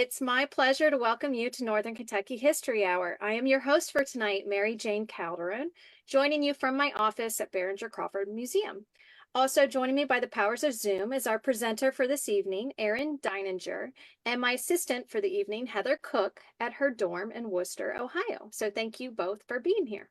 It's my pleasure to welcome you to Northern Kentucky History Hour. I am your host for tonight, Mary Jane Calderon, joining you from my office at Behringer-Crawford Museum. Also joining me by the powers of Zoom is our presenter for this evening, Aaron Deininger, and my assistant for the evening, Heather Cook, at her dorm in Worcester, Ohio. So thank you both for being here.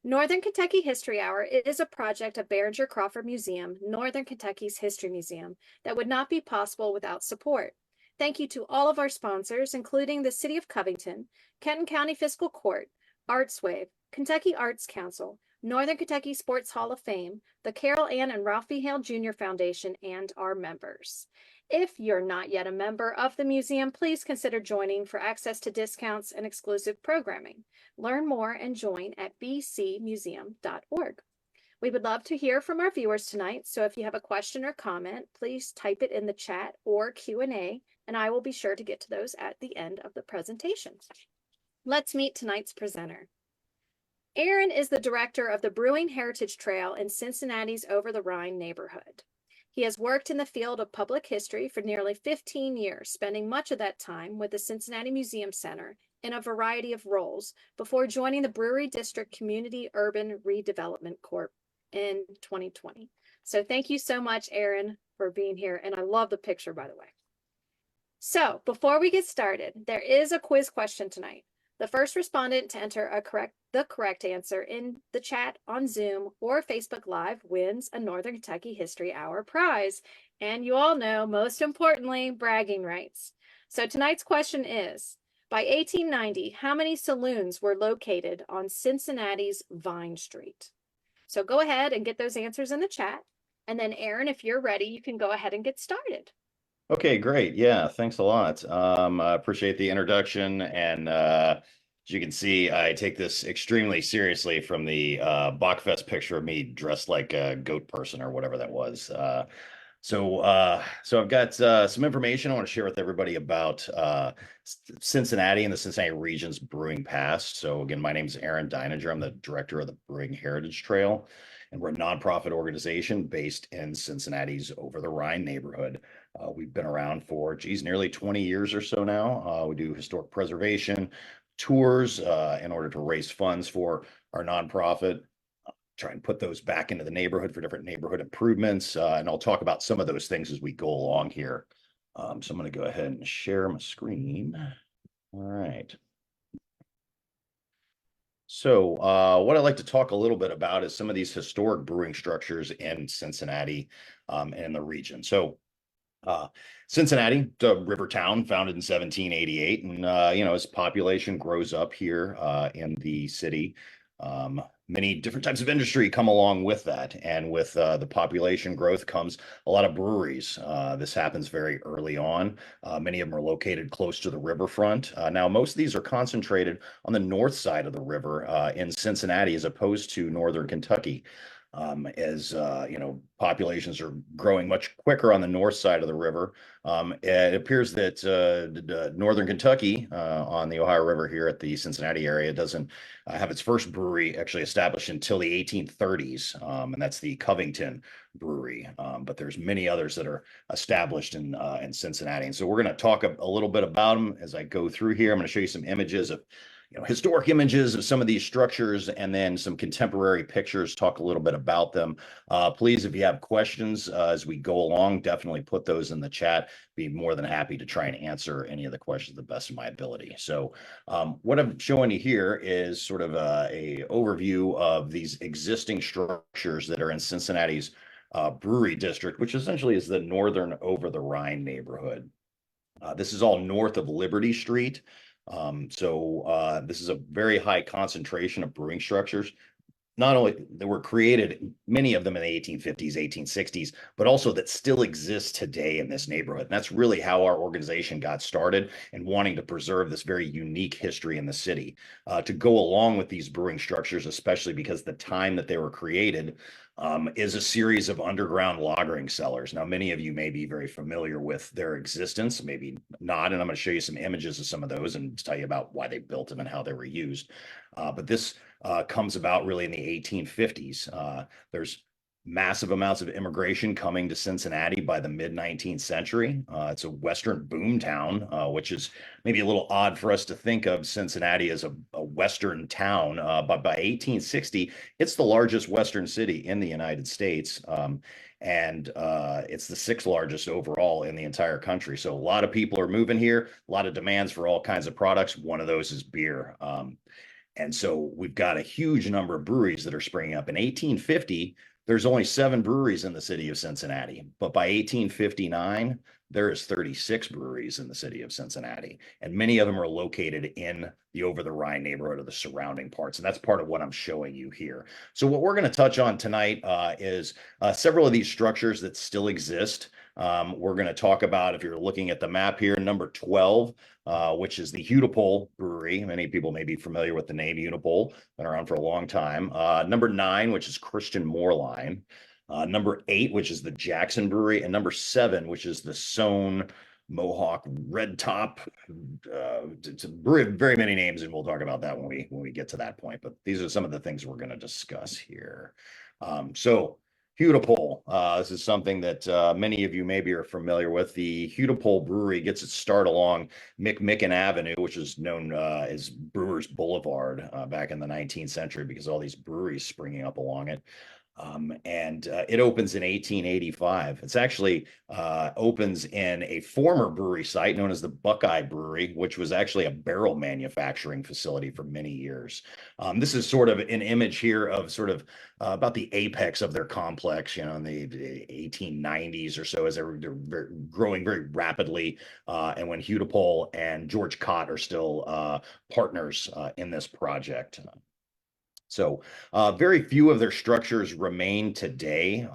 Northern Kentucky History Hour is a project of Behringer-Crawford Museum, Northern Kentucky's history museum, that would not be possible without support. Thank you to all of our sponsors, including the City of Covington, Kenton County Fiscal Court, ArtsWave, Kentucky Arts Council, Northern Kentucky Sports Hall of Fame, the Carol Ann and Ralphie Hale Jr. Foundation, and our members. If you're not yet a member of the museum, please consider joining for access to discounts and exclusive programming. Learn more and join at bcmuseum.org. We would love to hear from our viewers tonight, so if you have a question or comment, please type it in the chat or Q&A, and I will be sure to get to those at the end of the presentation. Let's meet tonight's presenter. Aaron is the director of the Brewing Heritage Trail in Cincinnati's Over-the-Rhine neighborhood. He has worked in the field of public history for nearly 15 years, spending much of that time with the Cincinnati Museum Center in a variety of roles before joining the Brewery District Community Urban Redevelopment Corp in 2020. So thank you so much, Aaron, for being here. And I love the picture, by the way. So before we get started, there is a quiz question tonight. The first respondent to enter the correct answer in the chat on Zoom or Facebook Live wins a Northern Kentucky History Hour prize. And you all know, most importantly, bragging rights. So tonight's question is, by 1890, how many saloons were located on Cincinnati's Vine Street? So go ahead and get those answers in the chat. And then Aaron, if you're ready, you can go ahead and get started. Okay, great. Yeah, thanks a lot. I appreciate the introduction. And as you can see, I take this extremely seriously from the Bachfest picture of me dressed like a goat person or whatever that was. So I've got some information I want to share with everybody about Cincinnati and the Cincinnati region's brewing past. So again, my name is Aaron Deininger. I'm the director of the Brewing Heritage Trail, and we're a nonprofit organization based in Cincinnati's Over-the-Rhine neighborhood. We've been around for, nearly 20 years or so now. We do historic preservation tours in order to raise funds for our nonprofit. Try and put those back into the neighborhood for different neighborhood improvements. And I'll talk about some of those things as we go along here. So I'm going to go ahead and share my screen. All right. So what I'd like to talk a little bit about is some of these historic brewing structures in Cincinnati and the region. So Cincinnati, the river town, founded in 1788, and as population grows up here in the city, many different types of industry come along with that, and with the population growth comes a lot of breweries. This happens very early on. Many of them are located close to the riverfront. Now, most of these are concentrated on the north side of the river in Cincinnati, as opposed to northern Kentucky. As populations are growing much quicker on the north side of the river. It appears that northern Kentucky on the Ohio River here at the Cincinnati area doesn't have its first brewery actually established until the 1830s, and that's the Covington Brewery. But there's many others that are established in Cincinnati, and so we're going to talk a little bit about them as I go through here. I'm going to show you some images of historic images of some of these structures, and then some contemporary pictures, talk a little bit about them. Please, if you have questions as we go along, definitely put those in the chat. Be more than happy to try and answer any of the questions to the best of my ability. So what I'm showing you here is sort of a overview of these existing structures that are in Cincinnati's Brewery District, which essentially is the northern Over-the-Rhine neighborhood. This is all north of Liberty Street. So this is a very high concentration of brewing structures. Not only that were created, many of them in the 1850s, 1860s, but also that still exist today in this neighborhood. And that's really how our organization got started, and wanting to preserve this very unique history in the city. To go along with these brewing structures, especially because the time that they were created is a series of underground lagering cellars. Now, many of you may be very familiar with their existence, maybe not, and I'm going to show you some images of some of those and tell you about why they built them and how they were used. But this comes about really in the 1850s. There's massive amounts of immigration coming to Cincinnati by the mid 19th century. It's a Western boom town, which is maybe a little odd for us to think of Cincinnati as a Western town. But by 1860, it's the largest Western city in the United States. And it's the sixth largest overall in the entire country. So a lot of people are moving here, a lot of demands for all kinds of products. One of those is beer. And so we've got a huge number of breweries that are springing up. In 1850, there's only 7 breweries in the city of Cincinnati, but by 1859, there is 36 breweries in the city of Cincinnati, and many of them are located in the Over-the-Rhine neighborhood or the surrounding parts, and that's part of what I'm showing you here. So what we're going to touch on tonight is several of these structures that still exist. We're going to talk about, if you're looking at the map here, number 12, which is the Hudipole Brewery. Many people may be familiar with the name Hudipole, been around for a long time. Number 9, which is Christian Moorline. Number 8, which is the Jackson Brewery, and number 7, which is the Soane Mohawk Red Top. It's a brewery, very many names, and we'll talk about that when we get to that point. But these are some of the things we're going to discuss here. So Hudipole. This is something that many of you maybe are familiar with. The Hudipole Brewery gets its start along McMicken Avenue, which is known as Brewers Boulevard back in the 19th century because all these breweries springing up along it. And it opens in 1885. It's actually opens in a former brewery site known as the Buckeye Brewery, which was actually a barrel manufacturing facility for many years. This is sort of an image here of sort of about the apex of their complex, you know, in the 1890s or so, as they're growing very rapidly. And when Hudipole and George Cott are still partners in this project. So very few of their structures remain today.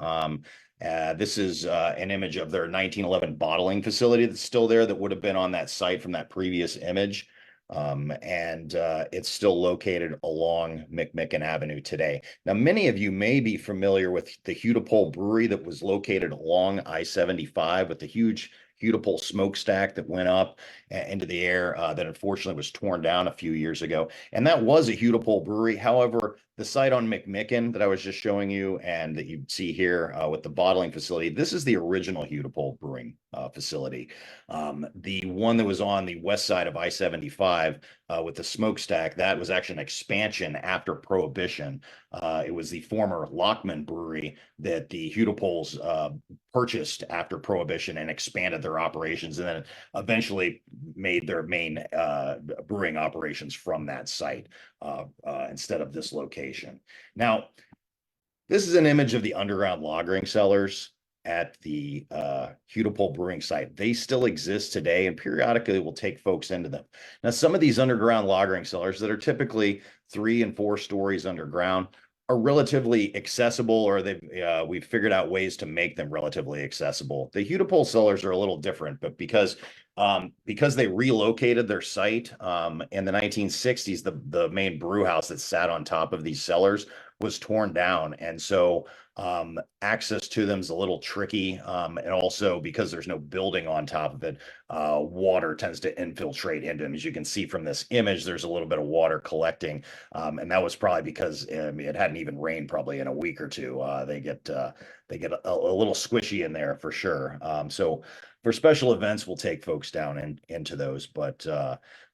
This is an image of their 1911 bottling facility that's still there that would have been on that site from that previous image. And it's still located along McMicken Avenue today. Now, many of you may be familiar with the Hudipole Brewery that was located along I-75 with the huge Hudipole smokestack that went up into the air that unfortunately was torn down a few years ago. And that was a Hudipole brewery. However, the site on McMicken that I was just showing you and that you see here with the bottling facility, this is the original Hudipole brewing facility. The one that was on the west side of I-75 with the smokestack, that was actually an expansion after Prohibition. It was the former Lockman Brewery that the Hudipoles purchased after Prohibition and expanded their operations, and then eventually made their main brewing operations from that site instead of this location. Now, this is an image of the underground lagering cellars at the Hudipole brewing site. They still exist today, and periodically we'll take folks into them. Now, some of these underground lagering cellars that are typically 3 and 4 stories underground are relatively accessible, or we've figured out ways to make them relatively accessible. The Hudipole cellars are a little different, but because they relocated their site in the 1960s, the main brew house that sat on top of these cellars was torn down, and so access to them is a little tricky, and also because there's no building on top of it, water tends to infiltrate into them. As you can see from this image, there's a little bit of water collecting, and that was probably because it hadn't even rained probably in a week or two. They get a little squishy in there for sure. So for special events, we'll take folks down into those. But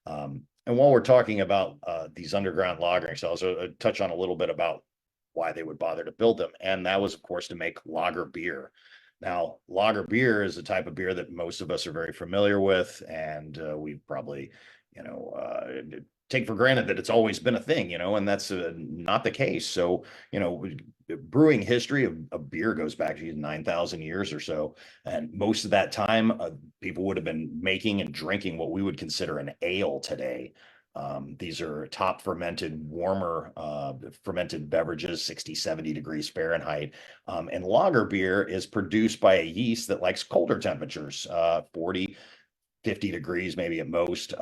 and while we're talking about these underground lagering cells, I'll touch on a little bit about why they would bother to build them. And that was, of course, to make lager beer. Now, lager beer is a type of beer that most of us are very familiar with, and we probably, take for granted that it's always been a thing, and that's not the case. So, brewing history of beer goes back to 9,000 years or so. And most of that time, people would have been making and drinking what we would consider an ale today. These are top fermented, warmer fermented beverages, 60, 70 degrees Fahrenheit. And lager beer is produced by a yeast that likes colder temperatures, 40, 50 degrees, maybe at most.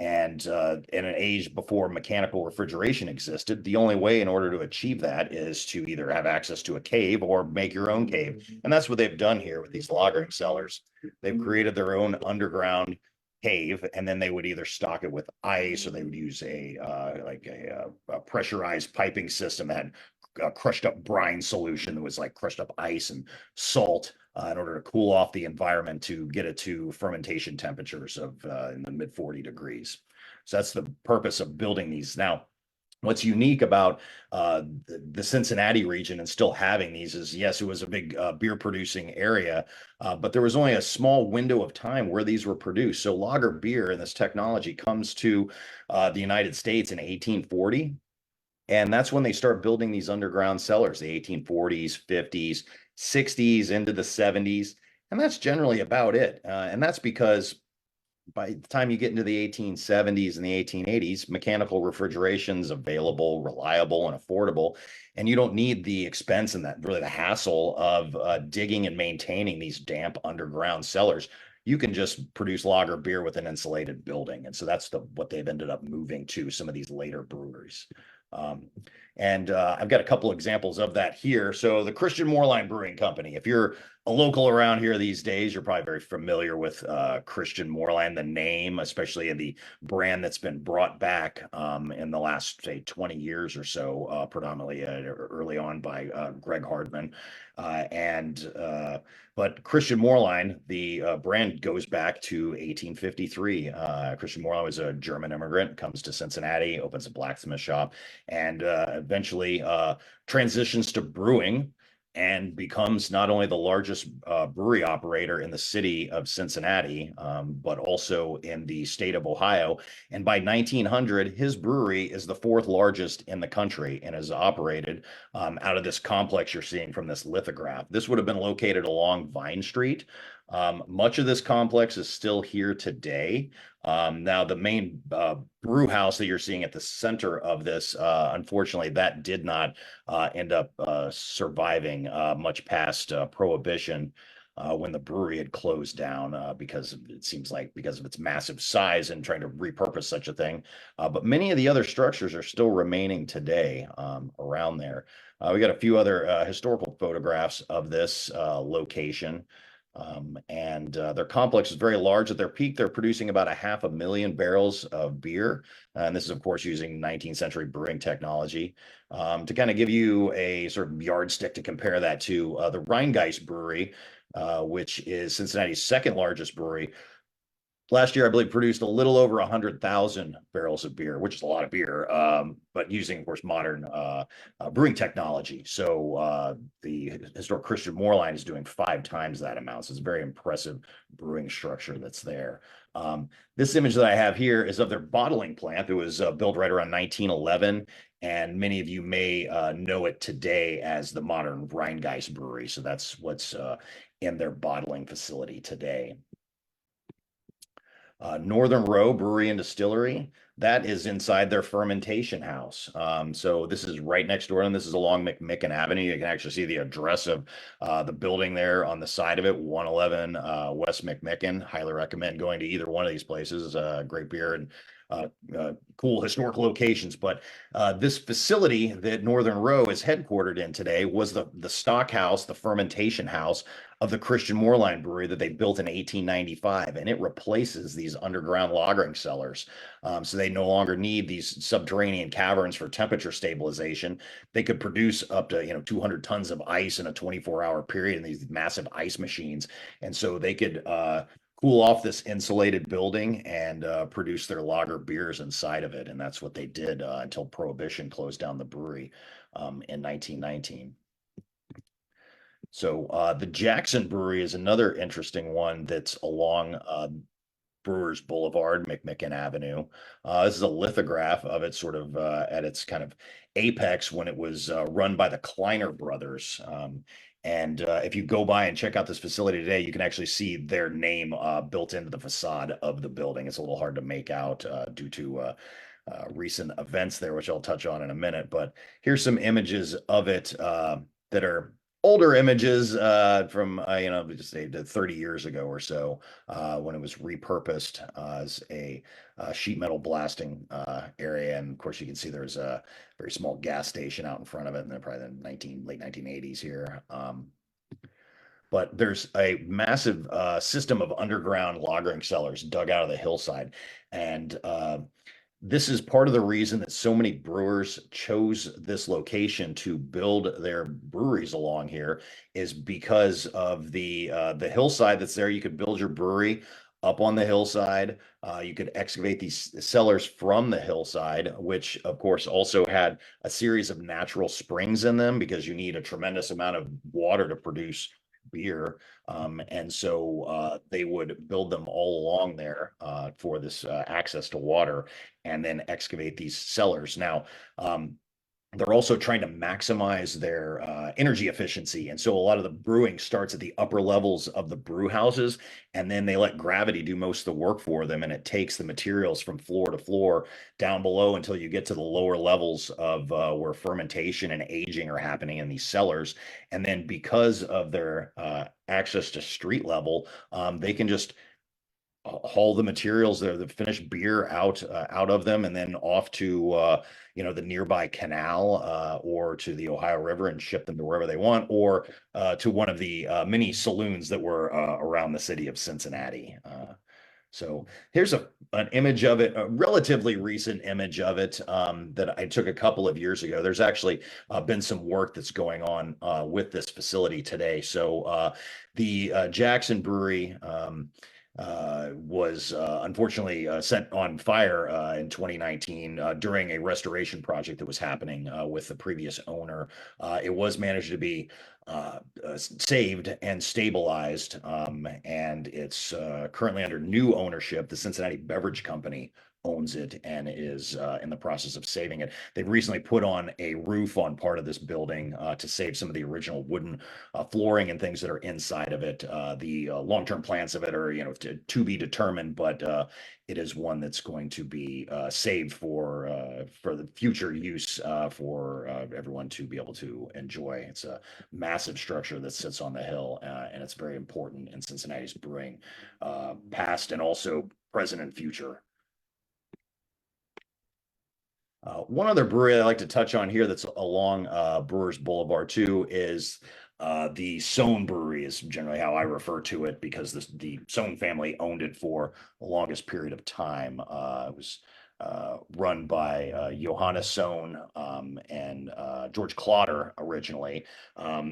And in an age before mechanical refrigeration existed, the only way in order to achieve that is to either have access to a cave or make your own cave. And that's what they've done here with these lagering cellars. They've created their own underground cave, and then they would either stock it with ice, or they would use a pressurized piping system that had crushed up brine solution that was like crushed up ice and salt in order to cool off the environment to get it to fermentation temperatures of in the mid 40 degrees. So that's the purpose of building these. Now, what's unique about the Cincinnati region and still having these is, yes, it was a big beer producing area, but there was only a small window of time where these were produced. So lager beer and this technology comes to the United States in 1840. And that's when they start building these underground cellars, the 1840s, 50s, 60s, into the 70s. And that's generally about it. And that's because by the time you get into the 1870s and the 1880s, mechanical refrigeration is available, reliable, and affordable. And you don't need the expense and that really the hassle of digging and maintaining these damp underground cellars. You can just produce lager beer with an insulated building. And so that's what they've ended up moving to some of these later breweries. Um, and I've got a couple examples of that here. So the Christian Moorline Brewing Company, if you're a local around here these days, you're probably very familiar with Christian Moorline, the name, especially in the brand that's been brought back in the last, say, 20 years or so, predominantly early on by Greg Hardman. But Christian Moorline, the brand goes back to 1853. Christian Moorline was a German immigrant, comes to Cincinnati, opens a blacksmith shop, and eventually transitions to brewing and becomes not only the largest brewery operator in the city of Cincinnati, but also in the state of Ohio. And by 1900, his brewery is the fourth largest in the country and is operated out of this complex you're seeing from this lithograph. This would have been located along Vine Street. Much of this complex is still here today. Now, the main brew house that you're seeing at the center of this, unfortunately, that did not end up surviving much past Prohibition when the brewery had closed down because it seems like because of its massive size and trying to repurpose such a thing. But many of the other structures are still remaining today around there. We got a few other historical photographs of this location. Their complex is very large. At their peak, they're producing about 500,000 barrels of beer. And this is, of course, using 19th century brewing technology. To kind of give you a sort of yardstick to compare that to the Rheingeist Brewery, which is Cincinnati's second largest brewery. Last year, I believe, produced a little over 100,000 barrels of beer, which is a lot of beer, but using, of course, modern brewing technology. So the historic Christian Moorline is doing 5 times that amount. So it's a very impressive brewing structure that's there. This image that I have here is of their bottling plant. It was built right around 1911. And many of you may know it today as the modern Rheingeist Brewery. So that's what's in their bottling facility today. Northern Row Brewery and Distillery, that is inside their fermentation house. So this is right next door, and this is along McMicken Avenue. You can actually see the address of the building there on the side of it, 111 West McMicken. Highly recommend going to either one of these places. Great beer and cool historic locations. But this facility that Northern Row is headquartered in today was the stock house, the fermentation house of the Christian Moorline Brewery that they built in 1895, and it replaces these underground lagering cellars. So they no longer need these subterranean caverns for temperature stabilization. They could produce up to 200 tons of ice in a 24-hour period in these massive ice machines, and so they could cool off this insulated building and produce their lager beers inside of it. And that's what they did until Prohibition closed down the brewery in 1919. So the Jackson Brewery is another interesting one that's along Brewers Boulevard, McMicken Avenue. This is a lithograph of it sort of at its kind of apex when it was run by the Kleiner brothers. And if you go by and check out this facility today, you can actually see their name built into the facade of the building. It's a little hard to make out due to recent events there, which I'll touch on in a minute. But here's some images of it that are older images from just say 30 years ago or so when it was repurposed as a sheet metal blasting area. And of course you can see there's a very small gas station out in front of it, and then probably the late 1980s here. But there's a massive system of underground lagering cellars dug out of the hillside, and this is part of the reason that so many brewers chose this location to build their breweries along here, is because of the hillside that's there. You could build your brewery up on the hillside. You could excavate these cellars from the hillside, which of course also had a series of natural springs in them, because you need a tremendous amount of water to produce beer. And so they would build them all along there for this access to water, and then excavate these cellars. Now, they're also trying to maximize their energy efficiency. And so a lot of the brewing starts at the upper levels of the brew houses, and then they let gravity do most of the work for them. And it takes the materials from floor to floor down below until you get to the lower levels of where fermentation and aging are happening in these cellars. And then because of their access to street level, they can just haul the materials there, the finished beer out of them, and then off to the nearby canal or to the Ohio River, and ship them to wherever they want, or to one of the many saloons that were around the city of Cincinnati. So here's an image of it, a relatively recent image of it that I took a couple of years ago. There's actually been some work that's going on with this facility today. So the Jackson Brewery was unfortunately set on fire in 2019 during a restoration project that was happening with the previous owner. It was managed to be saved and stabilized, and it's currently under new ownership. The Cincinnati Beverage Company owns it and is in the process of saving it. They've recently put on a roof on part of this building to save some of the original wooden flooring and things that are inside of it. The long-term plans of it are, to be determined, but it is one that's going to be saved for the future use for everyone to be able to enjoy. It's a massive structure that sits on the hill, and it's very important in Cincinnati's brewing, past and also present and future. One other brewery I like to touch on here that's along Brewers Boulevard too is the Sohn Brewery, is generally how I refer to it, because the Sohn family owned it for the longest period of time. It was run by Johannes Sohn and George Clotter originally.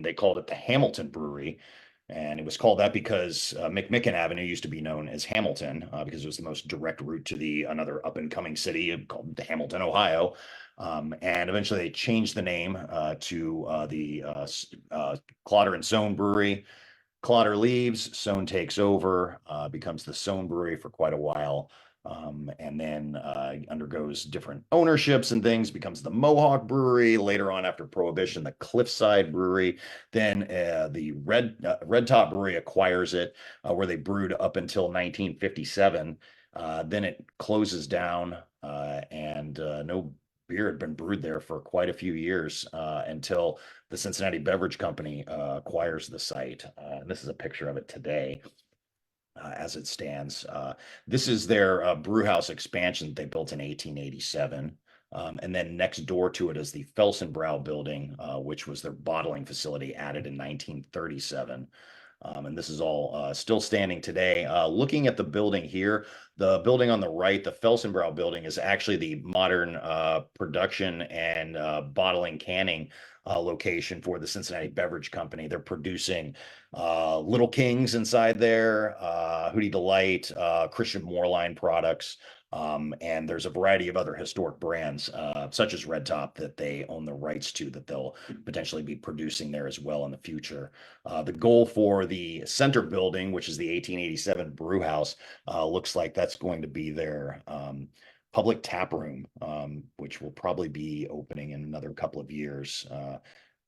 They called it the Hamilton Brewery. And it was called that because McMicken Avenue used to be known as Hamilton, because it was the most direct route to another up and coming city called Hamilton, Ohio. And eventually they changed the name to the Clotter and Sohn Brewery. Clotter leaves, Sohn takes over, becomes the Sohn Brewery for quite a while. And then undergoes different ownerships and things, becomes the Mohawk Brewery. Later on, after Prohibition, the Cliffside Brewery. Then the Red Top Brewery acquires it, where they brewed up until 1957. Then it closes down, and no beer had been brewed there for quite a few years until the Cincinnati Beverage Company acquires the site. And this is a picture of it today. As it stands. This is their brew house expansion that they built in 1887. And then next door to it is the Felsenbrow building, which was their bottling facility, added in 1937. And this is all still standing today. Looking at the building here, the building on the right, the Felsenbrow building, is actually the modern production and bottling canning location for the Cincinnati Beverage Company. They're producing Little Kings inside there, Hootie Delight, Christian Moorline products. And there's a variety of other historic brands, such as Red Top, that they own the rights to, that they'll potentially be producing there as well in the future. The goal for the center building, which is the 1887 brew house, looks like that's going to be their public tap room, which will probably be opening in another couple of years.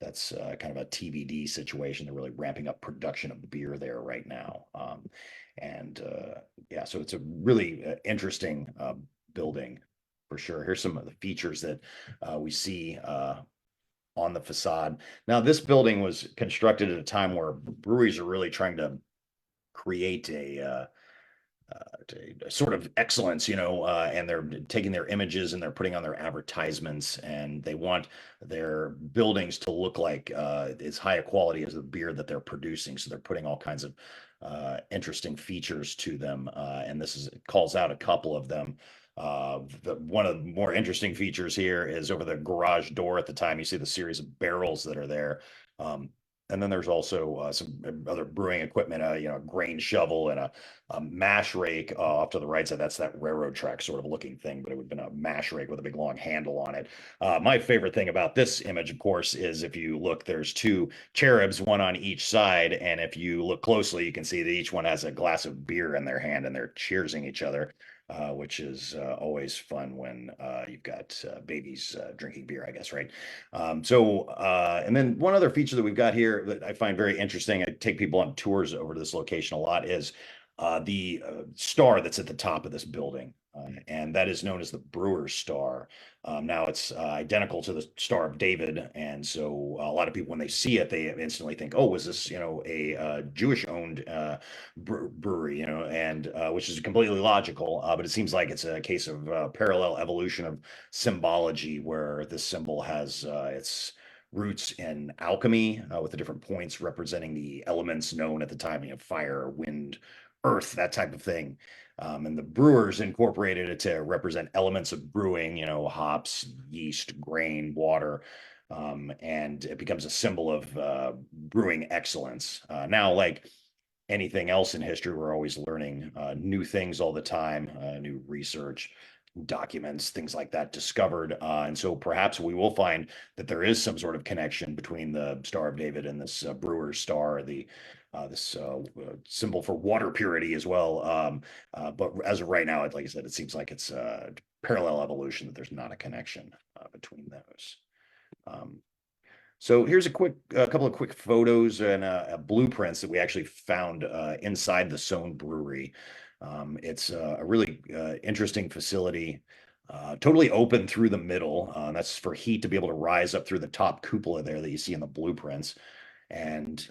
That's kind of a TBD situation. They're really ramping up production of beer there right now. Yeah, so it's a really interesting building for sure. Here's some of the features that we see on the facade. Now, this building was constructed at a time where breweries are really trying to create a sort of excellence, and they're taking their images and they're putting on their advertisements, and they want their buildings to look like as high a quality as the beer that they're producing. So they're putting all kinds of interesting features to them, and calls out a couple of them. One of the more interesting features here is over the garage door at the time, you see the series of barrels that are there. And then there's also some other brewing equipment, a grain shovel and a mash rake off to the right side. That's that railroad track sort of looking thing, but it would have been a mash rake with a big long handle on it. My favorite thing about this image, of course, is if you look, there's two cherubs, one on each side. And if you look closely, you can see that each one has a glass of beer in their hand and they're cheersing each other. Which is always fun when you've got babies drinking beer, I guess, right? And then one other feature that we've got here that I find very interesting, I take people on tours over to this location a lot, is the star that's at the top of this building. And that is known as the Brewer's Star. Now it's identical to the Star of David, and so a lot of people, when they see it, they instantly think, "Oh, was this, a Jewish-owned brewery?" And which is completely logical. But it seems like it's a case of parallel evolution of symbology, where this symbol has its roots in alchemy, with the different points representing the elements known at the time, fire, wind, earth, that type of thing. And the brewers incorporated it to represent elements of brewing, hops, yeast, grain, water. And it becomes a symbol of brewing excellence. Now, like anything else in history, we're always learning new things all the time, new research, documents, things like that discovered. And so perhaps we will find that there is some sort of connection between the Star of David and this brewer's star, this symbol for water purity as well. But as of right now, like I said, it seems like it's a parallel evolution, that there's not a connection between those. So here's a couple of quick photos and blueprints that we actually found inside the Sohn Brewery. It's a really interesting facility, totally open through the middle. That's for heat to be able to rise up through the top cupola there that you see in the blueprints. And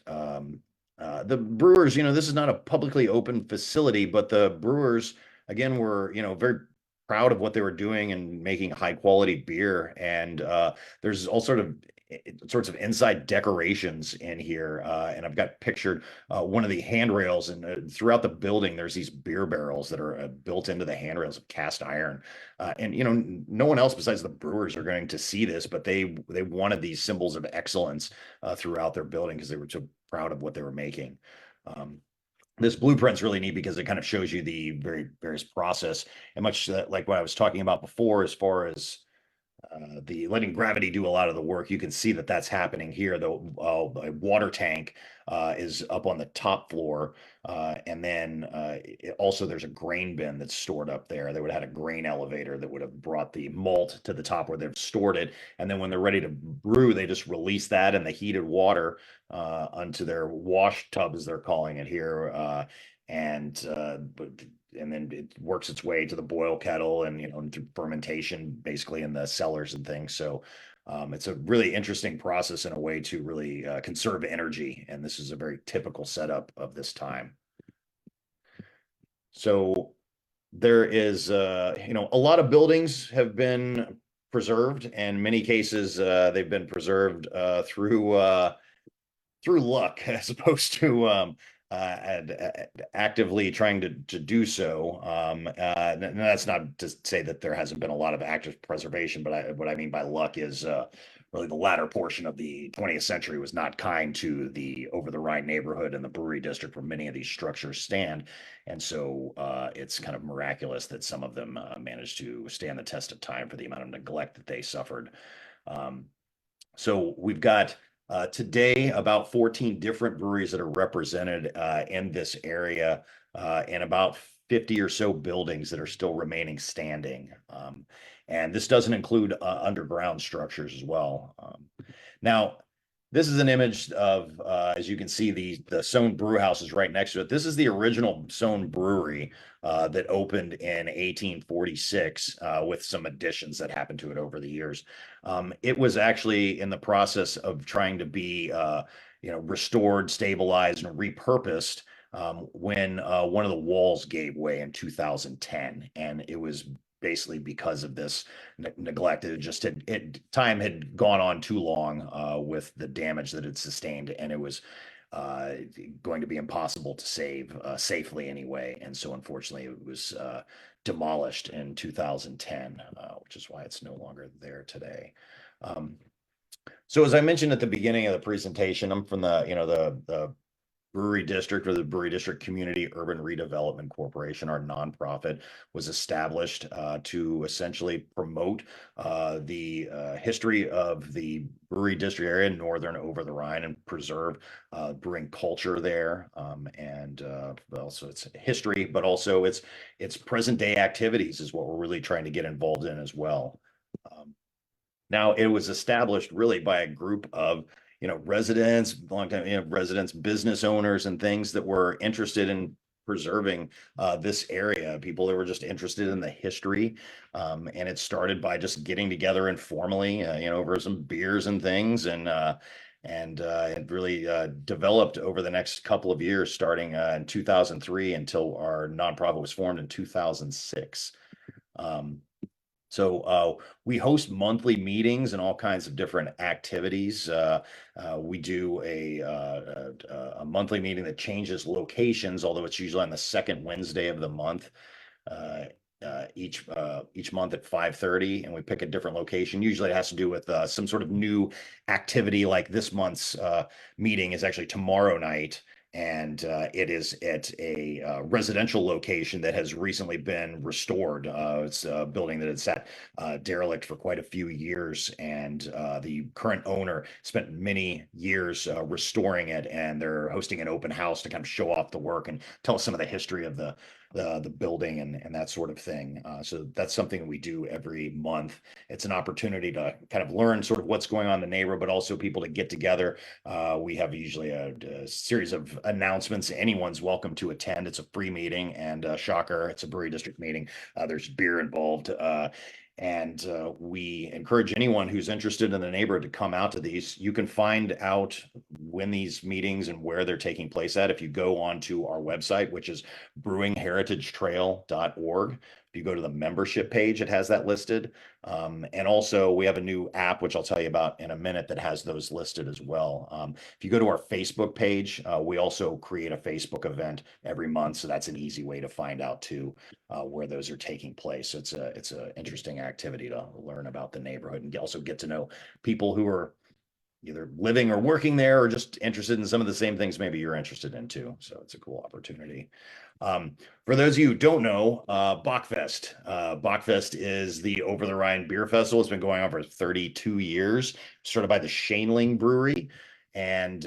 the brewers, this is not a publicly open facility, but the brewers, again, were, very proud of what they were doing and making high quality beer. And there's all sorts of inside decorations in here. And I've got pictured one of the handrails, and throughout the building, there's these beer barrels that are built into the handrails of cast iron. And no one else besides the brewers are going to see this, but they wanted these symbols of excellence throughout their building because they were so proud of what they were making. This blueprint's really neat because it kind of shows you the various process, and much like what I was talking about before, as far as the letting gravity do a lot of the work. You can see that that's happening here. The water tank is up on the top floor. And then also there's a grain bin that's stored up there. They would have had a grain elevator that would have brought the malt to the top where they've stored it. And then when they're ready to brew, they just release that in the heated water onto their wash tub, as they're calling it here. And then it works its way to the boil kettle and through fermentation, basically in the cellars and things. So it's a really interesting process in a way to really conserve energy. And this is a very typical setup of this time. So there is, a lot of buildings have been preserved, and in many cases they've been preserved through luck as opposed to actively trying to do so. And that's not to say that there hasn't been a lot of active preservation, but what I mean by luck is really the latter portion of the 20th century was not kind to the Over-the-Rhine neighborhood and the Brewery District where many of these structures stand. And so it's kind of miraculous that some of them managed to stand the test of time for the amount of neglect that they suffered. So we've got today about 14 different breweries that are represented in this area, and about 50 or so buildings that are still remaining standing. And this doesn't include underground structures as well. Now, this is an image of, as you can see, the Sohn Brew House is right next to it. This is the original Sohn Brewery that opened in 1846 with some additions that happened to it over the years. It was actually in the process of trying to be, restored, stabilized, and repurposed when one of the walls gave way in 2010, and it was basically because of this neglect. Time had gone on too long with the damage that it sustained, and it was going to be impossible to save safely anyway. And so unfortunately it was demolished in 2010, which is why it's no longer there today. So as I mentioned at the beginning of the presentation, I'm from the Brewery District, or the Brewery District Community Urban Redevelopment Corporation. Our nonprofit was established to essentially promote the history of the Brewery District area, northern Over-the-Rhine, and preserve brewing culture there. And also its history, but also its present day activities is what we're really trying to get involved in as well. Now, it was established really by a group of residents, longtime residents, business owners, and things that were interested in preserving this area. People that were just interested in the history, and it started by just getting together informally, over some beers and things, and it really developed over the next couple of years, starting in 2003 until our nonprofit was formed in 2006. So we host monthly meetings and all kinds of different activities. We do a monthly meeting that changes locations, although it's usually on the second Wednesday of the month. Each month at 5:30, and we pick a different location. Usually it has to do with some sort of new activity, like this month's meeting is actually tomorrow night. And it is at a residential location that has recently been restored. It's a building that had sat derelict for quite a few years, and the current owner spent many years restoring it, and they're hosting an open house to kind of show off the work and tell us some of the history of the building and that sort of thing. So that's something we do every month. It's an opportunity to kind of learn sort of what's going on in the neighborhood, but also people to get together. We have usually a series of announcements. Anyone's welcome to attend. It's a free meeting, and shocker, it's a Brewery District meeting. There's beer involved. And we encourage anyone who's interested in the neighborhood to come out to these. You can find out when these meetings and where they're taking place at if you go onto our website, which is brewingheritagetrail.org. If you go to the membership page, it has that listed. And also we have a new app, which I'll tell you about in a minute, that has those listed as well. If you go to our Facebook page, we also create a Facebook event every month. So that's an easy way to find out too where those are taking place. So it's a interesting activity to learn about the neighborhood and also get to know people who are either living or working there, or just interested in some of the same things maybe you're interested in too. So it's a cool opportunity. For those of you who don't know, Bockfest. Bockfest is the Over-the-Rhine beer festival. It's been going on for 32 years, started by the Shaneling Brewery. And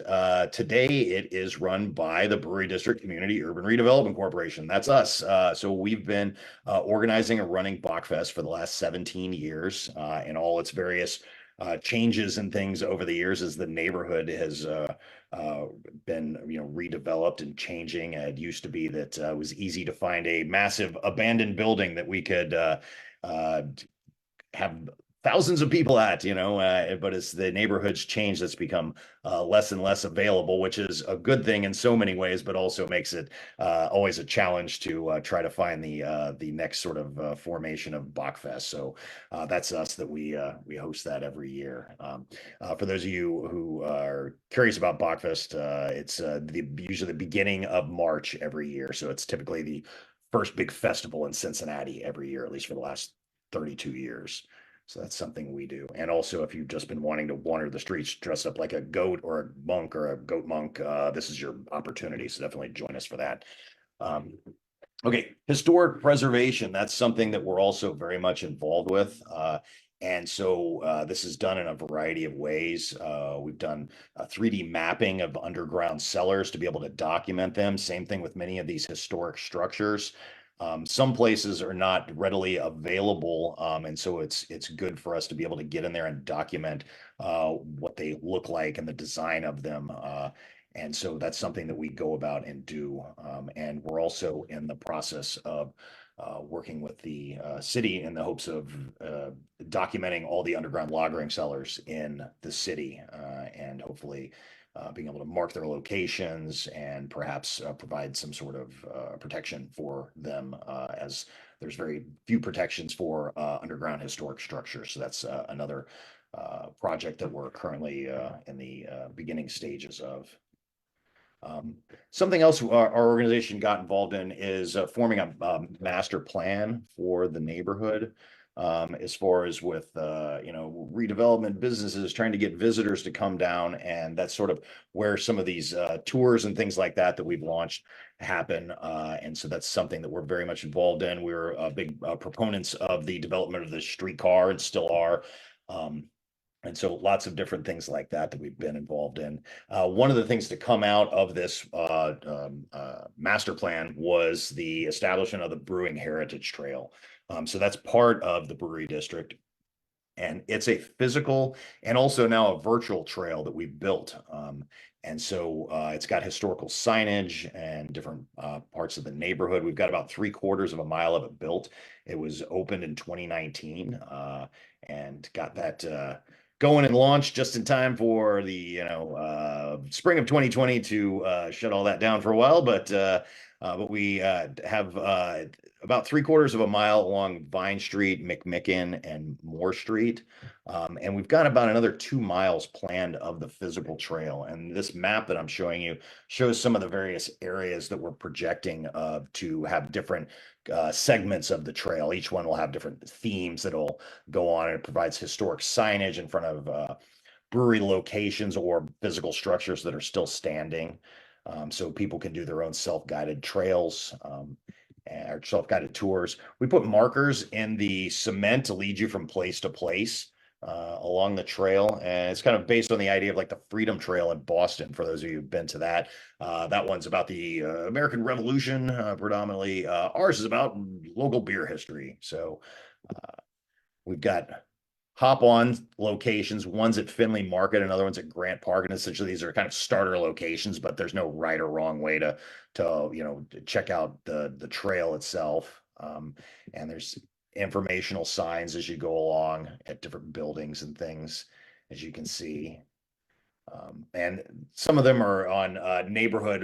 today it is run by the Brewery District Community Urban Redevelopment Corporation. That's us. So we've been organizing and running Bockfest for the last 17 years in all its various changes and things over the years as the neighborhood has been redeveloped and changing. It used to be that it was easy to find a massive abandoned building that we could have thousands of people at, but as the neighborhoods change, that's become less and less available, which is a good thing in so many ways, but also makes it always a challenge to try to find the next sort of formation of Bockfest. So that's us, that we host that every year. For those of you who are curious about Bockfest, it's usually the beginning of March every year. So it's typically the first big festival in Cincinnati every year, at least for the last 32 years. So that's something we do. And also, if you've just been wanting to wander the streets dressed up like a goat or a monk or a goat monk, this is your opportunity. So definitely join us for that. Okay, historic preservation. That's something that we're also very much involved with. And so this is done in a variety of ways. We've done 3D mapping of underground cellars to be able to document them. Same thing with many of these historic structures. Some places are not readily available, and so it's good for us to be able to get in there and document what they look like and the design of them. And so that's something that we go about and do. And we're also in the process of working with the city in the hopes of documenting all the underground lagering cellars in the city, and hopefully being able to mark their locations and perhaps provide some sort of protection for them, as there's very few protections for underground historic structures. So that's another project that we're currently in the beginning stages of. Something else our organization got involved in is forming a master plan for the neighborhood. As far as with redevelopment businesses trying to get visitors to come down, and that's sort of where some of these tours and things like that we've launched happen. And so that's something that we're very much involved in. We're big proponents of the development of the streetcar and still are. And so lots of different things like that we've been involved in. One of the things to come out of this master plan was the establishment of the Brewing Heritage Trail. So that's part of the Brewery District. And it's a physical and also now a virtual trail that we've built. And so it's got historical signage and different parts of the neighborhood. We've got about 3/4 of a mile of it built. It was opened in 2019 and got that going and launched just in time for the spring of 2020 to shut all that down for a while. But we have about 3/4 of a mile along Vine Street, McMicken, and Moore Street. And we've got about another 2 miles planned of the physical trail. And this map that I'm showing you shows some of the various areas that we're projecting to have different segments of the trail. Each one will have different themes that'll go on, and it provides historic signage in front of brewery locations or physical structures that are still standing. So people can do their own self-guided trails. Or self-guided tours. We put markers in the cement to lead you from place to place along the trail. And it's kind of based on the idea of like the Freedom Trail in Boston, for those of you who've been to that. That one's about the American Revolution predominantly. Ours is about local beer history. So we've got hop-on locations. One's at Finley Market, another one's at Grant Park, and essentially these are kind of starter locations, but there's no right or wrong way to check out the trail itself. And there's informational signs as you go along at different buildings and things, as you can see. And some of them are on neighborhood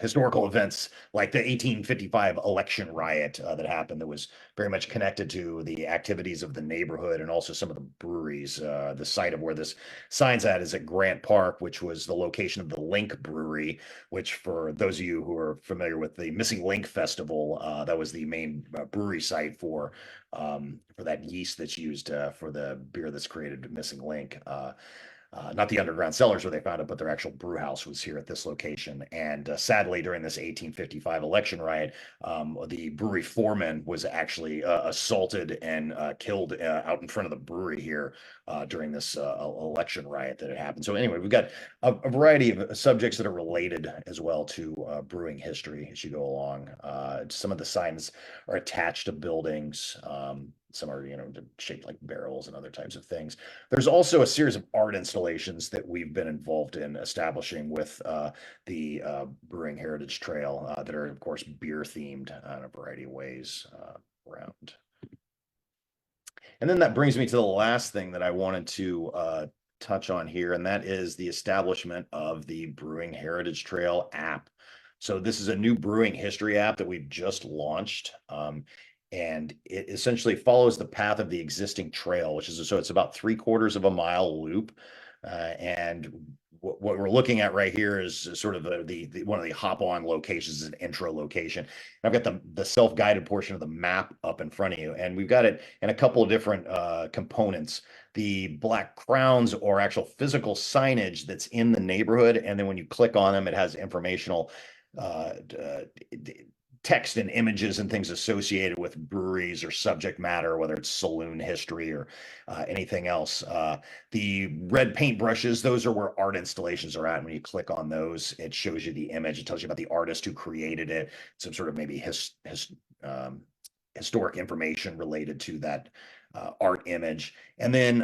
historical events, like the 1855 election riot that happened, that was very much connected to the activities of the neighborhood and also some of the breweries. The site of where this sign's at is at Grant Park, which was the location of the Link Brewery, which, for those of you who are familiar with the Missing Link Festival, that was the main brewery site for that yeast that's used for the beer that's created, Missing Link. Not the underground cellars where they found it, but their actual brew house was here at this location. And sadly, during this 1855 election riot, the brewery foreman was actually assaulted and killed out in front of the brewery here during this election riot that had happened. So anyway, we've got a variety of subjects that are related as well to brewing history as you go along. Some of the signs are attached to buildings. Some are, shaped like barrels and other types of things. There's also a series of art installations that we've been involved in establishing with the Brewing Heritage Trail that are, of course, beer themed in a variety of ways around. And then that brings me to the last thing that I wanted to touch on here, and that is the establishment of the Brewing Heritage Trail app. So this is a new brewing history app that we've just launched. And it essentially follows the path of the existing trail, which is, so it's about 3/4 of a mile loop. And what we're looking at right here is sort of the one of the hop-on locations, an intro location. I've got the self-guided portion of the map up in front of you, and we've got it in a couple of different components. The black crowns or actual physical signage that's in the neighborhood, and then when you click on them, it has informational text and images and things associated with breweries or subject matter, whether it's saloon history or anything else. The red paint brushes, those are where art installations are at. And when you click on those, it shows you the image. It tells you about the artist who created it, some sort of maybe historic information related to that art image. And then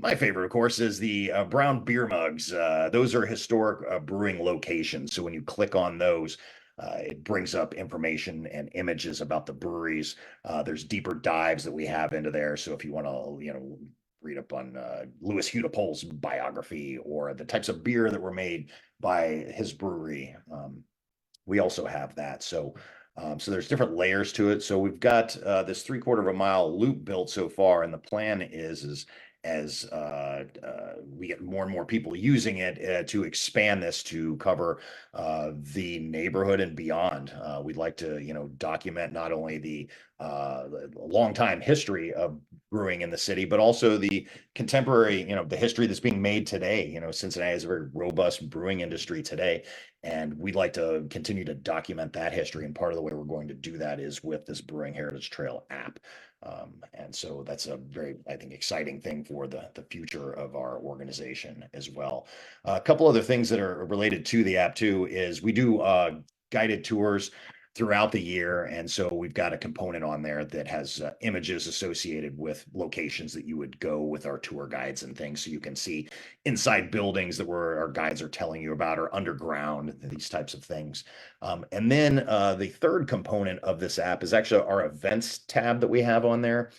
my favorite, of course, is the brown beer mugs. Those are historic brewing locations. So when you click on those, it brings up information and images about the breweries. There's deeper dives that we have into there. So if you want to, read up on Louis Hudepohl's biography or the types of beer that were made by his brewery, we also have that. So there's different layers to it. So we've got this 3/4 of a mile loop built so far, and the plan is as we get more and more people using it to expand this to cover the neighborhood and beyond. We'd like to, document not only the long time history of brewing in the city, but also the contemporary, the history that's being made today. Cincinnati has a very robust brewing industry today, and we'd like to continue to document that history. And part of the way we're going to do that is with this Brewing Heritage Trail app. And so that's a very, I think, exciting thing for the future of our organization as well. A couple other things that are related to the app too is we do guided tours throughout the year. And so we've got a component on there that has images associated with locations that you would go with our tour guides and things. So you can see inside buildings that our guides are telling you about, or underground, these types of things. And then the third component of this app is actually our events tab that we have on there.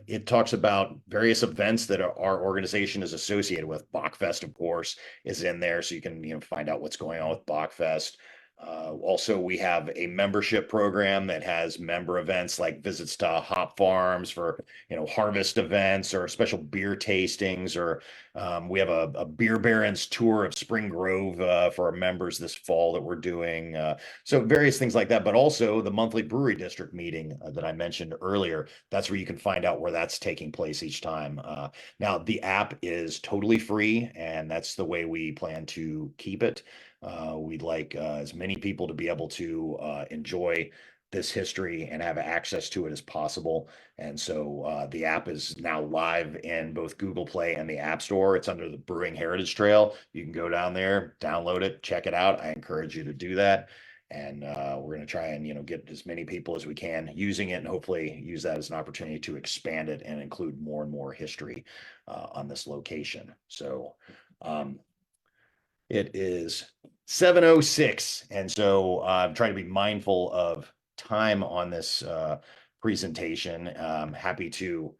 It talks about various events that our organization is associated with. Bachfest, of course, is in there, so you can find out what's going on with Bachfest. Also, we have a membership program that has member events like visits to hop farms for harvest events, or special beer tastings, or we have a beer barons tour of Spring Grove for our members this fall that we're doing. So various things like that, but also the monthly Brewery District meeting that I mentioned earlier. That's where you can find out where that's taking place each time. Now, the app is totally free, and that's the way we plan to keep it. We'd like as many people to be able to enjoy this history and have access to it as possible. And so the app is now live in both Google Play and the App Store. It's under the Brewing Heritage Trail. You can go down there, download it, check it out. I encourage you to do that. And we're going to try and get as many people as we can using it, and hopefully use that as an opportunity to expand it and include more and more history on this location. So it is 7:06, and so I'm trying to be mindful of time on this presentation. I'm happy to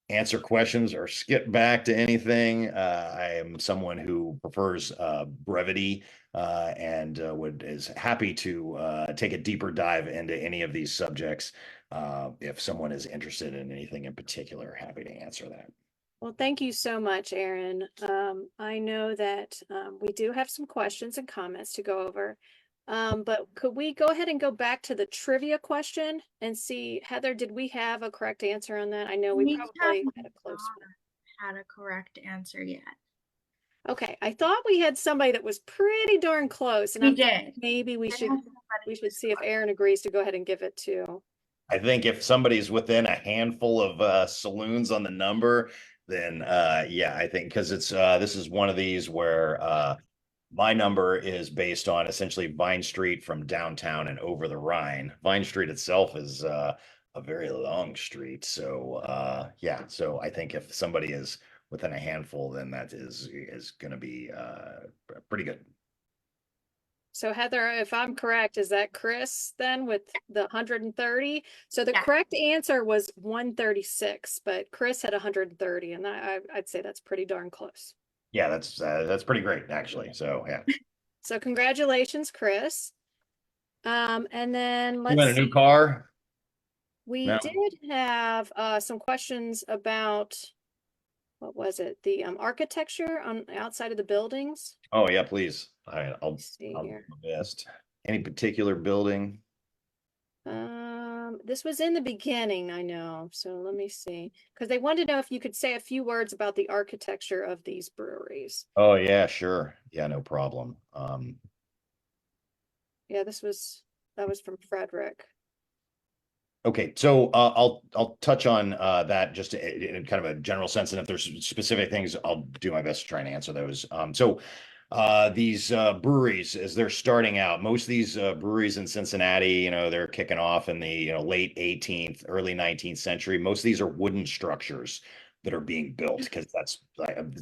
answer questions or skip back to anything. I am someone who prefers brevity and is happy to take a deeper dive into any of these subjects. If someone is interested in anything in particular, happy to answer that. Well, thank you so much, Aaron. I know that we do have some questions and comments to go over, but could we go ahead and go back to the trivia question and see, Heather, did we have a correct answer on that? I know we probably had a close one. Had a correct answer yet. Okay, I thought we had somebody that was pretty darn close, and we did. Maybe we should see if Aaron agrees to go ahead and give it to. I think if somebody's within a handful of saloons on the number, then yeah, I think because it's this is one of these where my number is based on essentially Vine Street from downtown and over the Rhine. Vine Street itself is a very long street, so yeah. So I think if somebody is within a handful, then that is going to be pretty good. So Heather, if I'm correct, is that Chris then with the 130? So the correct answer was 136, but Chris had 130, and I'd say that's pretty darn close. Yeah, that's pretty great actually. So yeah. So congratulations, Chris. And then let's see. A new car? We did have some questions about, what was it? The architecture on outside of the buildings. Oh yeah, please. I'll see do here. my best. Any particular building? This was in the beginning, I know. So let me see, because they wanted to know if you could say a few words about the architecture of these breweries. Oh yeah, sure. Yeah, no problem. Yeah, that was from Frederick. Okay, so I'll touch on that just in kind of a general sense, and if there's specific things, I'll do my best to try and answer those. So these breweries, as they're starting out, most of these breweries in Cincinnati, they're kicking off in the late 18th, early 19th century. Most of these are wooden structures that are being built, because that's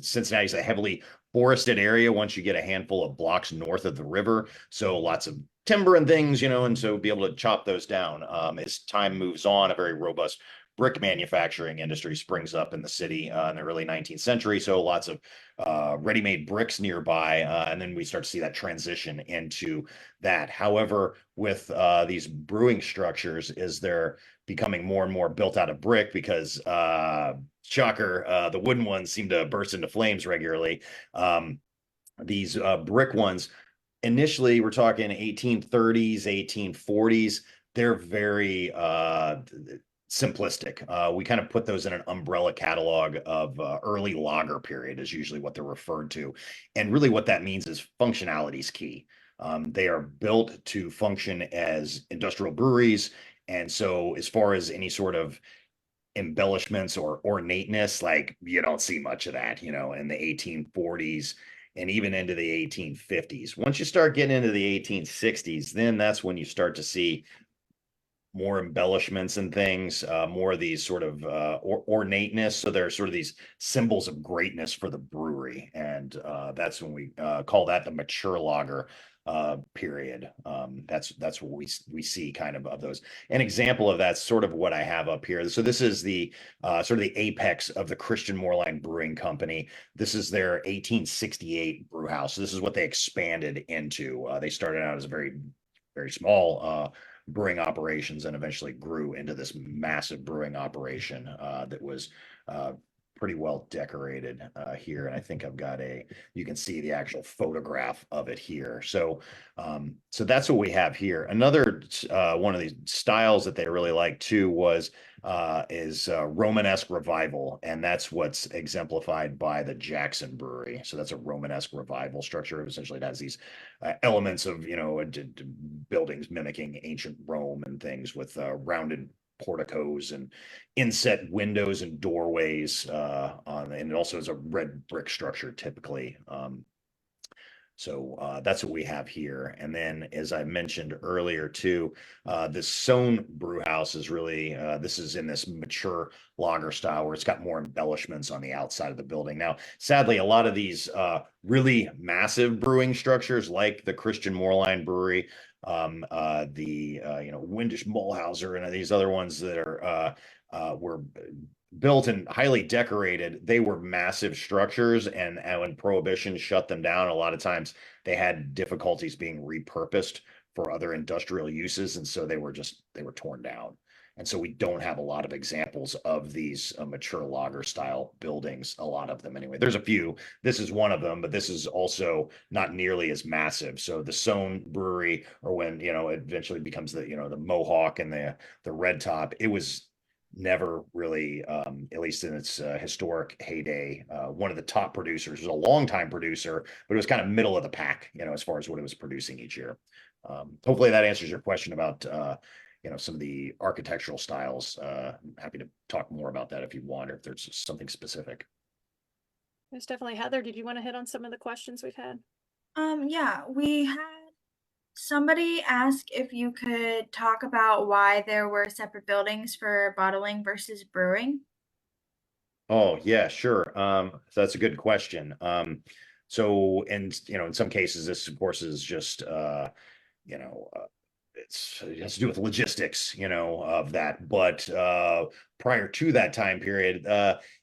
Cincinnati's a heavily forested area once you get a handful of blocks north of the river. So lots of timber and things, and so be able to chop those down. As time moves on, a very robust brick manufacturing industry springs up in the city in the early 19th century. So lots of ready-made bricks nearby, and then we start to see that transition into that. However, with these brewing structures, is they're becoming more and more built out of brick because shocker, the wooden ones seem to burst into flames regularly. These brick ones, initially, we're talking 1830s, 1840s. They're very simplistic. We kind of put those in an umbrella catalog of early lager period is usually what they're referred to. And really what that means is functionality is key. They are built to function as industrial breweries. And so as far as any sort of embellishments or ornateness, like you don't see much of that, in the 1840s and even into the 1850s. Once you start getting into the 1860s, then that's when you start to see more embellishments and things, more of these sort of ornateness. So there are sort of these symbols of greatness for the brewery. And that's when we call that the mature lager period. That's what we see kind of those. An example of that's sort of what I have up here. So this is the sort of the apex of the Christian Moorline Brewing Company. This is their 1868 brew house. So this is what they expanded into. They started out as a very, very small brewing operations and eventually grew into this massive brewing operation that was pretty well decorated here. And I think I've got you can see the actual photograph of it here. So that's what we have here. Another one of these styles that they really like too is Romanesque revival. And that's what's exemplified by the Jackson Brewery. So that's a Romanesque revival structure. Essentially, it has these elements of, buildings mimicking ancient Rome and things with rounded porticos and inset windows and doorways and it also is a red brick structure typically. So that's what we have here. And then, as I mentioned earlier too, this Sohn brew house is really, this is in this mature lager style where it's got more embellishments on the outside of the building. Now, sadly, a lot of these really massive brewing structures like the Christian Moorline Brewery, Windisch Mulhauser and these other ones that were built and highly decorated, they were massive structures, and when Prohibition shut them down, a lot of times they had difficulties being repurposed for other industrial uses, and so they were torn down. And so we don't have a lot of examples of these mature lager style buildings, a lot of them anyway. There's a few. This is one of them, but this is also not nearly as massive. So the Sohn Brewery, or when, it eventually becomes the Mohawk and the Red Top, it was never really, at least in its historic heyday, one of the top producers. It was a longtime producer, but it was kind of middle of the pack, as far as what it was producing each year. Hopefully that answers your question about, some of the architectural styles. I'm happy to talk more about that if you want, or if there's something specific. There's definitely. Heather, did you want to hit on some of the questions we've had? Yeah, we had somebody ask if you could talk about why there were separate buildings for bottling versus brewing. Oh, yeah, sure. So that's a good question. So, and, in some cases, this, of course, is just, it has to do with logistics, of that. But prior to that time period,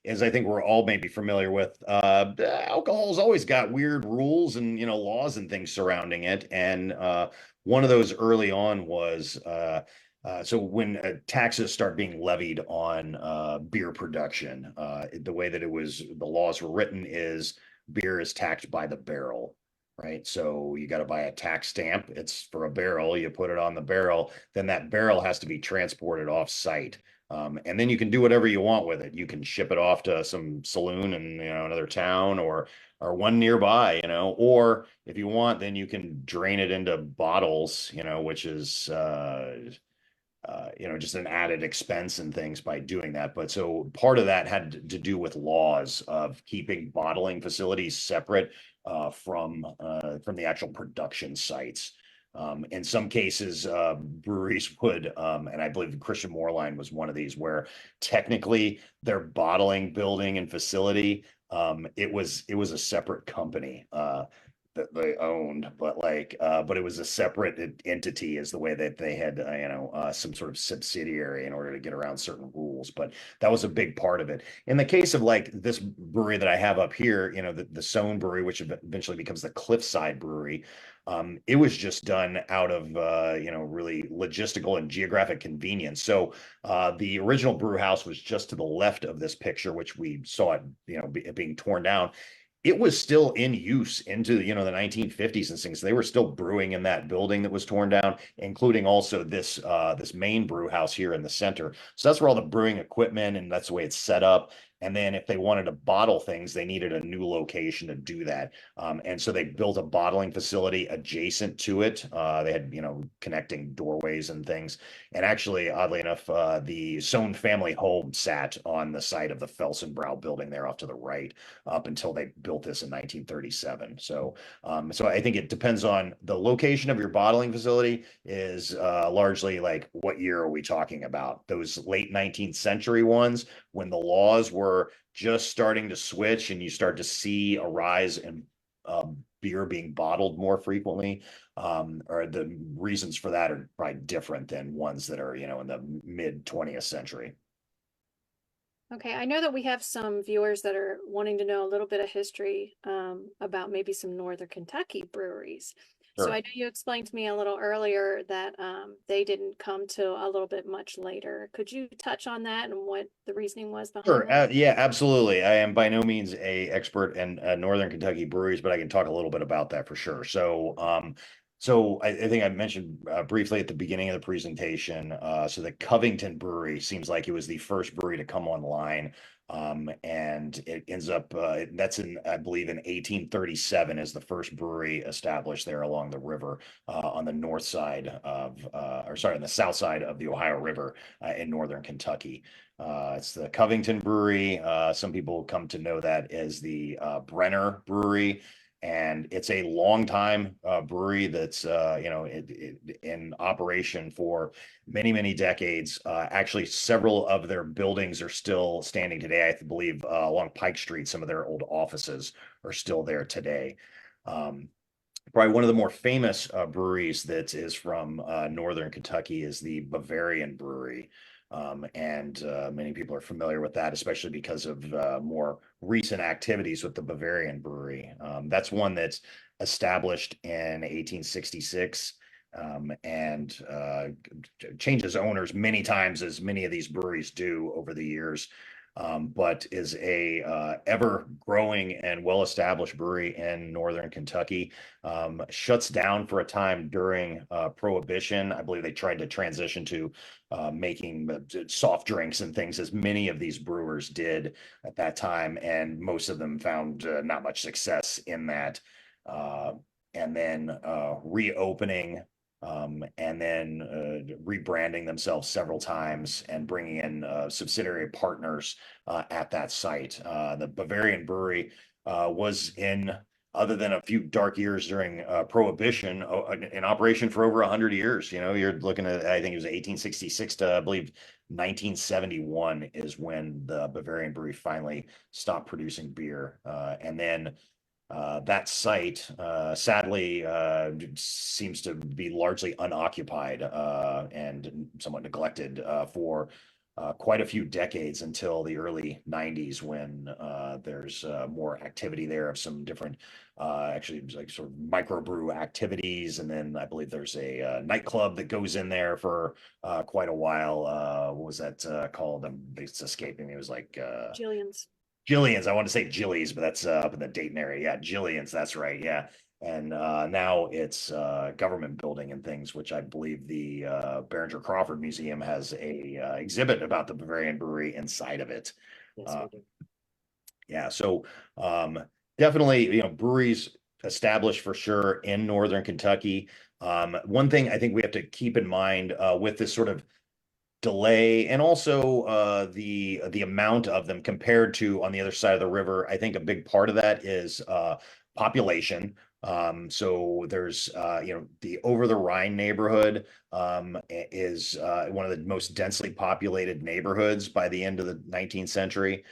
as I think we're all maybe familiar with, alcohol's always got weird rules and, laws and things surrounding it. And one of those early on was so when taxes start being levied on beer production, the way that the laws were written is beer is taxed by the barrel. Right. So you got to buy a tax stamp. It's for a barrel. You put it on the barrel. Then that barrel has to be transported off site. And then you can do whatever you want with it. You can ship it off to some saloon in, another town or one nearby, or if you want, then you can drain it into bottles, which is, just an added expense and things by doing that. But so part of that had to do with laws of keeping bottling facilities separate from the actual production sites. In some cases, breweries would, and I believe Christian Moorline was one of these, where technically their bottling building and facility, it was a separate company. that they owned, but but it was a separate entity, is the way that they had, some sort of subsidiary in order to get around certain rules. But that was a big part of it. In the case of like this brewery that I have up here, the Soane Brewery, which eventually becomes the Cliffside Brewery, it was just done out of really logistical and geographic convenience. So the original brew house was just to the left of this picture, which we saw it being torn down. It was still in use into the 1950s and things. They were still brewing in that building that was torn down, including also this main brew house here in the center. So that's where all the brewing equipment, and that's the way it's set up. And then if they wanted to bottle things, they needed a new location to do that. And so they built a bottling facility adjacent to it. They had, connecting doorways and things. And actually, oddly enough, the Soane family home sat on the site of the Felsenbrow building there off to the right, up until they built this in 1937. So I think it depends on the location of your bottling facility, is largely like, what year are we talking about? Those late 19th century ones, when the laws were just starting to switch and you start to see a rise in beer being bottled more frequently, or the reasons for that are probably different than ones that are, in the mid 20th century. Okay, I know that we have some viewers that are wanting to know a little bit of history about maybe some Northern Kentucky breweries. So Sure. I know you explained to me a little earlier that they didn't come to a little bit much later. Could you touch on that and what the reasoning was behind Sure. that? Yeah, absolutely. I am by no means a expert in Northern Kentucky breweries, but I can talk a little bit about that for sure. So I think I mentioned briefly at the beginning of the presentation. So the Covington Brewery seems like it was the first brewery to come online, and it ends up that's in, I believe, in 1837 is the first brewery established there along the river, on the north side of, or sorry, on the south side of the Ohio River, in Northern Kentucky. It's the Covington Brewery. Some people come to know that as the Brenner Brewery, and it's a long time brewery that's in operation for many, many decades. Actually, several of their buildings are still standing today. I believe along Pike Street, some of their old offices are still there today. Probably one of the more famous breweries that is from Northern Kentucky is the Bavarian Brewery. And many people are familiar with that, especially because of more recent activities with the Bavarian Brewery. That's one that's established in 1866, and changes owners many times, as many of these breweries do over the years. But is a ever growing and well-established brewery in Northern Kentucky. Shuts down for a time during Prohibition. I believe they tried to transition to making soft drinks and things, as many of these brewers did at that time, and most of them found not much success in that. And then reopening, and then rebranding themselves several times and bringing in subsidiary partners at that site. The Bavarian Brewery was other than a few dark years during Prohibition, in operation for over 100 years. You're looking at, I think it was 1866 to, I believe, 1971 is when the Bavarian Brewery finally stopped producing beer. And then that site, sadly, seems to be largely unoccupied and somewhat neglected for quite a few decades, until the early 90s, when there's more activity there of some different, actually, like sort of microbrew activities. And then I believe there's a nightclub that goes in there for quite a while. What was that called? It's escaping me. It was like Jillian's. Jillian's. I want to say Jilly's, but that's up in the Dayton area. Yeah, Jillian's. That's right. Yeah. And now it's government building and things, which I believe the Behringer-Crawford Museum has a exhibit about the Bavarian Brewery inside of it. Yes, we do. Yeah. So definitely, breweries established for sure in Northern Kentucky. One thing I think we have to keep in mind with this sort of delay, and also the amount of them compared to on the other side of the river, I think a big part of that is population. So there's the Over-the-Rhine neighborhood is one of the most densely populated neighborhoods by the end of the 19th century.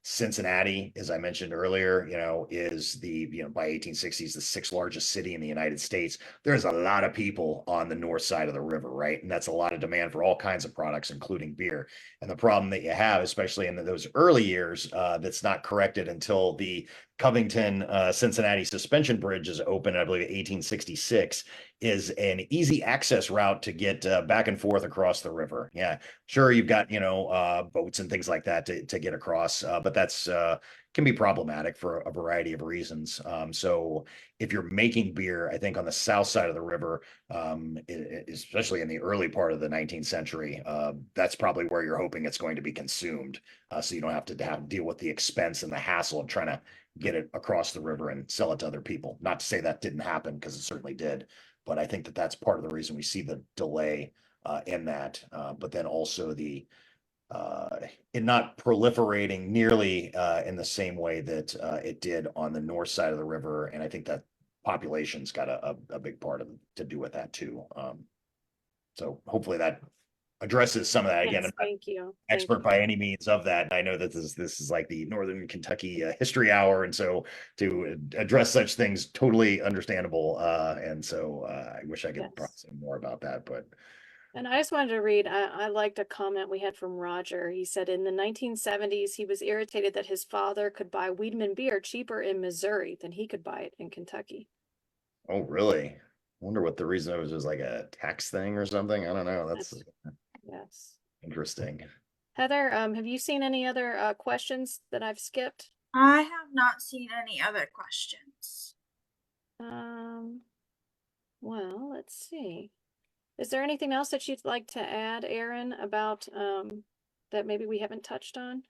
Cincinnati, as I mentioned earlier, is by 1860s, the sixth largest city in the United States. There's a lot of people on the north side of the river, right? And that's a lot of demand for all kinds of products, including beer. And the problem that you have, especially in those early years, that's not corrected until the Covington Cincinnati suspension bridge is open, I believe, 1866, is an easy access route to get back and forth across the river. Yeah, sure, you've got boats and things like that to get across, but that's can be problematic for a variety of reasons. So if you're making beer, I think on the south side of the river, especially in the early part of the 19th century, that's probably where you're hoping it's going to be consumed. So you don't have to deal with the expense and the hassle of trying to get it across the river and sell it to other people. Not to say that didn't happen, because it certainly did, but I think that that's part of the reason we see the delay in that. But then also it not proliferating nearly in the same way that it did on the north side of the river. And I think that population's got a big part to do with that too. So hopefully that addresses some of that. Again, Yes, thank you. Expert by any means of that. And I know that this is like the Northern Kentucky History Hour, and so to address such things, totally understandable. And so I wish I could talk some more about that, but. And I just wanted to read, I liked a comment we had from Roger. He said in the 1970s, he was irritated that his father could buy Wiedemann beer cheaper in Missouri than he could buy it in Kentucky. Oh, really? I wonder what the reason was. Just like a tax thing or something. I don't know. That's yes. Interesting. Heather, have you seen any other questions that I've skipped? I have not seen any other questions. Well, let's see. Is there anything else that you'd like to add, Aaron, about that maybe we haven't touched on?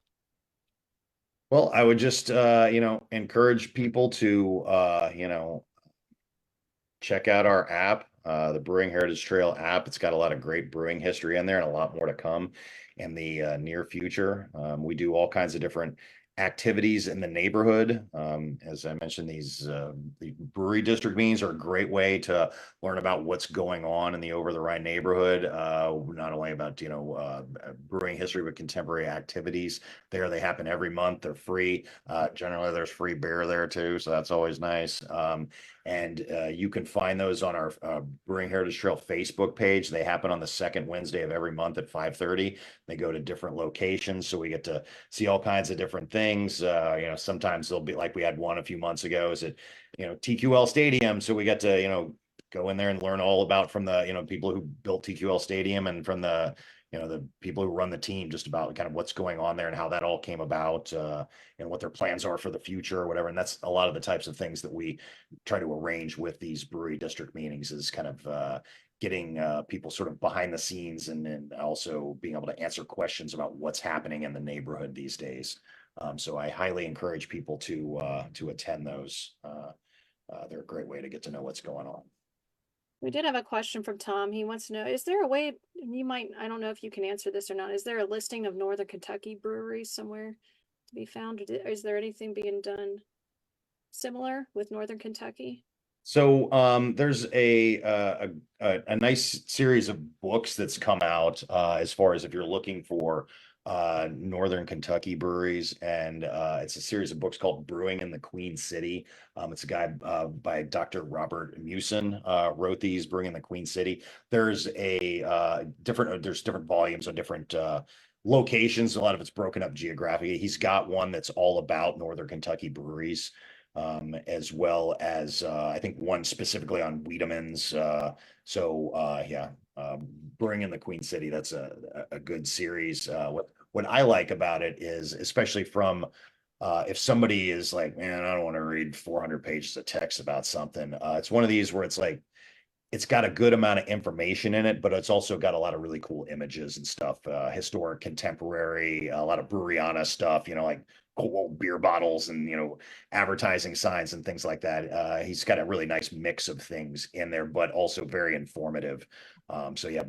Well, I would just encourage people to check out our app, the Brewing Heritage Trail app. It's got a lot of great brewing history in there and a lot more to come in the near future. We do all kinds of different activities in the neighborhood. As I mentioned, the brewery district meetings are a great way to learn about what's going on in the Over-the-Rhine neighborhood, not only about brewing history, but contemporary activities there. They happen every month. They're free. Generally, there's free beer there too, so that's always nice. And you can find those on our Brewing Heritage Trail Facebook page. They happen on the second Wednesday of every month at 5:30. They go to different locations, so we get to see all kinds of different things. Sometimes they'll be like we had one a few months ago, is at TQL Stadium, so we got to go in there and learn all about from the people who built TQL Stadium, and from the people who run the team, just about kind of what's going on there and how that all came about, and what their plans are for the future or whatever. And that's a lot of the types of things that we try to arrange with these brewery district meetings, is kind of getting people sort of behind the scenes, and also being able to answer questions about what's happening in the neighborhood these days. So I highly encourage people to attend those. They're a great way to get to know what's going on. We did have a question from Tom. He wants to know, is there a way, I don't know if you can answer this or not, is there a listing of Northern Kentucky breweries somewhere to be found? Is there anything being done similar with Northern Kentucky? So there's a nice series of books that's come out as far as if you're looking for Northern Kentucky breweries, and it's a series of books called Brewing in the Queen City. It's a guy by Dr. Robert Musin wrote these, Brewing in the Queen City. There's different volumes on different locations. A lot of it's broken up geographically. He's got one that's all about Northern Kentucky breweries, as well as I think one specifically on Wiedemann's. Brewing in the Queen City, that's a good series. What I like about it is, especially from if somebody is like, man, I don't want to read 400 pages of text about something. It's one of these where it's like, it's got a good amount of information in it, but it's also got a lot of really cool images and stuff, historic, contemporary, a lot of Breweryana stuff, like cool old beer bottles and, advertising signs and things like that. He's got a really nice mix of things in there, but also very informative.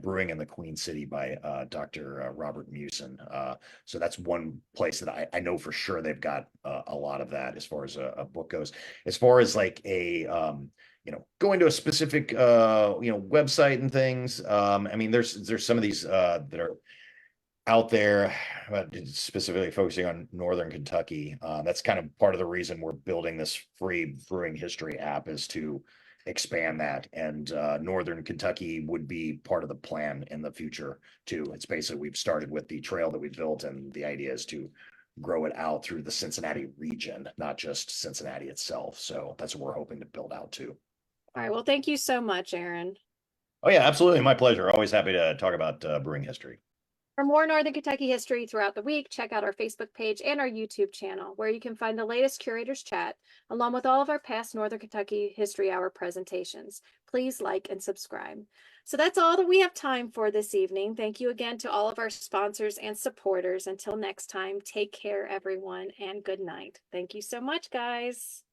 Brewing in the Queen City by Dr. Robert Musin. So that's one place that I know for sure they've got a lot of that as far as a book goes. As far as like going to a specific website and things. There's some of these that are out there, but specifically focusing on Northern Kentucky. That's kind of part of the reason we're building this free brewing history app, is to expand that. And Northern Kentucky would be part of the plan in the future too. It's basically, we've started with the trail that we built, and the idea is to grow it out through the Cincinnati region, not just Cincinnati itself. So that's what we're hoping to build out too. All right. Well, thank you so much, Aaron. Oh yeah, absolutely. My pleasure. Always happy to talk about brewing history. For more Northern Kentucky history throughout the week, check out our Facebook page and our YouTube channel, where you can find the latest Curators Chat, along with all of our past Northern Kentucky History Hour presentations. Please like and subscribe. So that's all that we have time for this evening. Thank you again to all of our sponsors and supporters. Until next time, take care, everyone, and good night. Thank you so much, guys.